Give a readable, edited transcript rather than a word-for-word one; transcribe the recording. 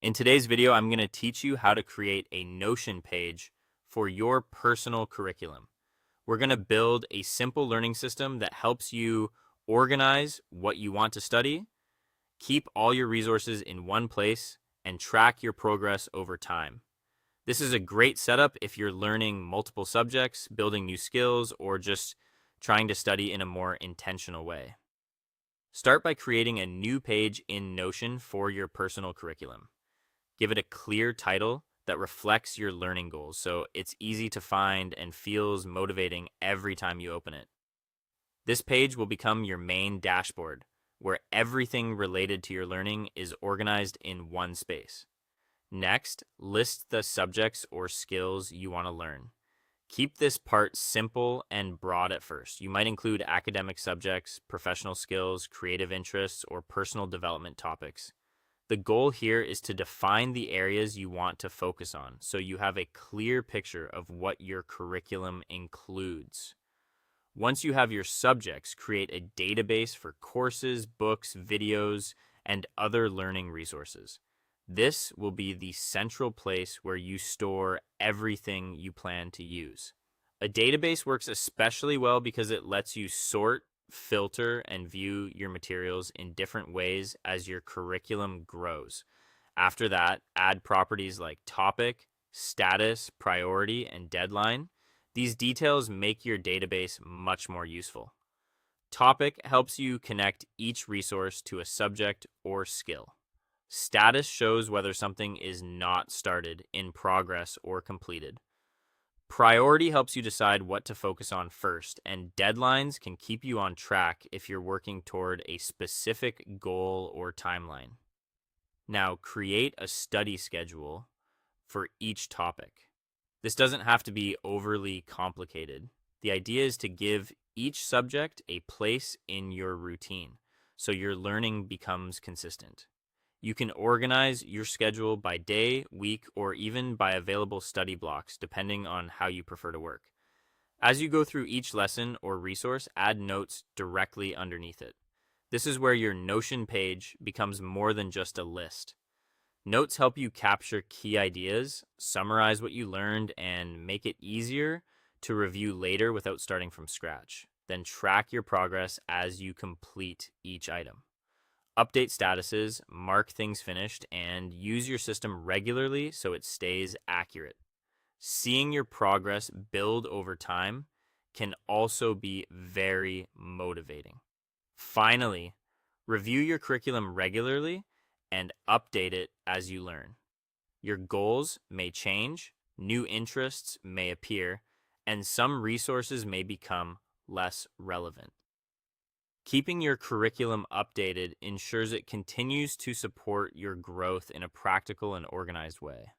In today's video, I'm going to teach you how to create a Notion page for your personal curriculum. We're going to build a simple learning system that helps you organize what you want to study, keep all your resources in one place, and track your progress over time. This is a great setup if you're learning multiple subjects, building new skills, or just trying to study in a more intentional way. Start by creating a new page in Notion for your personal curriculum. Give it a clear title that reflects your learning goals so it's easy to find and feels motivating every time you open it. This page will become your main dashboard where everything related to your learning is organized in one space. Next, list the subjects or skills you want to learn. Keep this part simple and broad at first. You might include academic subjects, professional skills, creative interests, or personal development topics. The goal here is to define the areas you want to focus on so you have a clear picture of what your curriculum includes. Once you have your subjects, create a database for courses, books, videos, and other learning resources. This will be the central place where you store everything you plan to use. A database works especially well because it lets you sort, filter, and view your materials in different ways as your curriculum grows. After that, add properties like topic, status, priority, and deadline. These details make your database much more useful. Topic helps you connect each resource to a subject or skill. Status shows whether something is not started, in progress, or completed. Priority helps you decide what to focus on first, and deadlines can keep you on track if you're working toward a specific goal or timeline. Now, create a study schedule for each topic. This doesn't have to be overly complicated. The idea is to give each subject a place in your routine so your learning becomes consistent. You can organize your schedule by day, week, or even by available study blocks, depending on how you prefer to work. As you go through each lesson or resource, add notes directly underneath it. This is where your Notion page becomes more than just a list. Notes help you capture key ideas, summarize what you learned, and make it easier to review later without starting from scratch. Then track your progress as you complete each item. Update statuses, mark things finished, and use your system regularly so it stays accurate. Seeing your progress build over time can also be very motivating. Finally, review your curriculum regularly and update it as you learn. Your goals may change, new interests may appear, and some resources may become less relevant. Keeping your curriculum updated ensures it continues to support your growth in a practical and organized way.